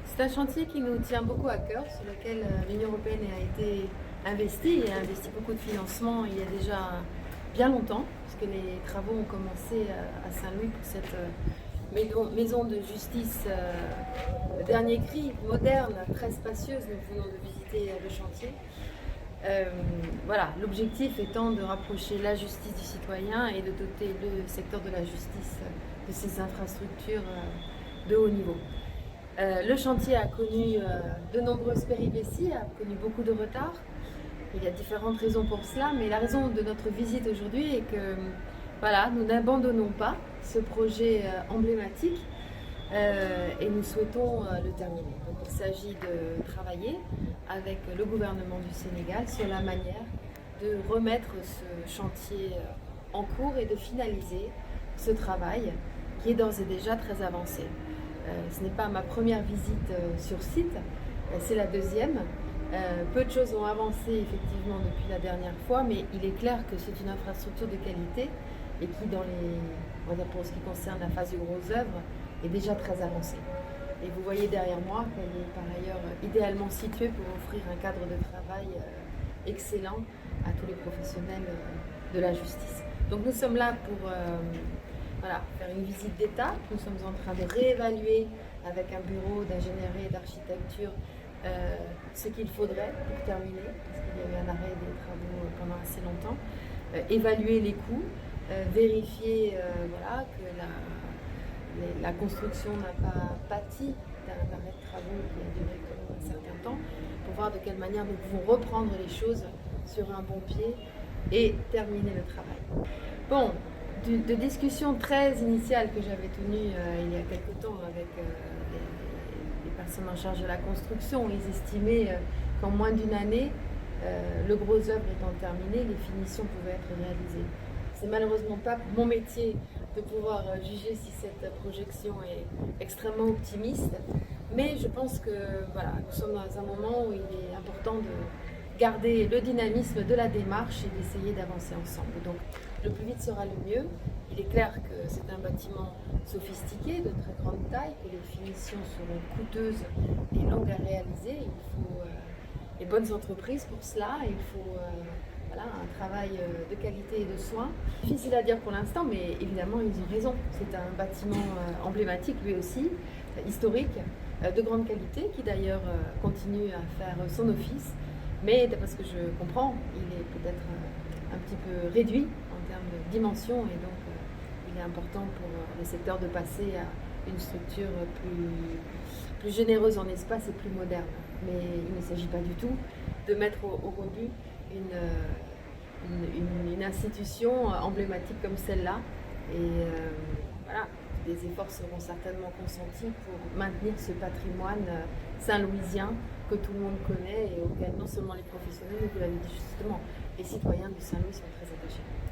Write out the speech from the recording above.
C'est un chantier qui nous tient beaucoup à cœur, sur lequel l'Union européenne a été investie et a investi beaucoup de financement il y a déjà bien longtemps, puisque les travaux ont commencé à Saint-Louis pour cette maison de justice, dernier cri, moderne, très spacieuse. Nous venons de visiter le chantier. Voilà, l'objectif étant de rapprocher la justice du citoyen et de doter le secteur de la justice de ses infrastructures de haut niveau. Le chantier a connu de nombreuses péripéties, a connu beaucoup de retard. Il y a différentes raisons pour cela, mais la raison de notre visite aujourd'hui est que voilà, nous n'abandonnons pas ce projet emblématique et nous souhaitons le terminer. Donc, il s'agit de travailler avec le gouvernement du Sénégal sur la manière de remettre ce chantier en cours et de finaliser ce travail qui est d'ores et déjà très avancé. Ce n'est pas ma première visite sur site, c'est la deuxième. Peu de choses ont avancé effectivement depuis la dernière fois, mais il est clair que c'est une infrastructure de qualité et qui, on va dire pour ce qui concerne la phase de grosses œuvres, est déjà très avancée. Et vous voyez derrière moi qu'elle est par ailleurs idéalement située pour offrir un cadre de travail excellent à tous les professionnels de la justice. Donc nous sommes là pour voilà, faire une visite d'étape. Nous sommes en train de réévaluer avec un bureau d'ingénierie et d'architecture ce qu'il faudrait pour terminer, parce qu'il y a eu un arrêt des travaux pendant assez longtemps, évaluer les coûts, vérifier voilà, que la construction n'a pas pâti d'un arrêt de travaux qui a duré quand même un certain temps, pour voir de quelle manière nous pouvons reprendre les choses sur un bon pied et terminer le travail. Bon, de discussions très initiales que j'avais tenues il y a quelque temps avec les personnes en charge de la construction, ils estimaient qu'en moins d'une année, le gros œuvre étant terminé, les finitions pouvaient être réalisées. C'est malheureusement pas mon métier de pouvoir juger si cette projection est extrêmement optimiste, mais je pense que voilà, nous sommes dans un moment où il est important de garder le dynamisme de la démarche et d'essayer d'avancer ensemble. Donc le plus vite sera le mieux. Il est clair que c'est un bâtiment sophistiqué, de très grande taille, que les finitions seront coûteuses et longues à réaliser. Il faut les bonnes entreprises pour cela, il faut voilà, un travail de qualité et de soins. Difficile à dire pour l'instant, mais évidemment ils ont raison. C'est un bâtiment emblématique lui aussi, historique, de grande qualité, qui d'ailleurs continue à faire son office. Mais d'après ce que je comprends, il est peut-être un petit peu réduit en termes de dimension et donc il est important pour le secteur de passer à une structure plus généreuse en espace et plus moderne. Mais il ne s'agit pas du tout de mettre au rebut une institution emblématique comme celle-là. Et voilà, des efforts seront certainement consentis pour maintenir ce patrimoine saint-louisien que tout le monde connaît et auquel non seulement les professionnels, mais vous l'avez dit justement, les citoyens de Saint-Louis sont très attachés.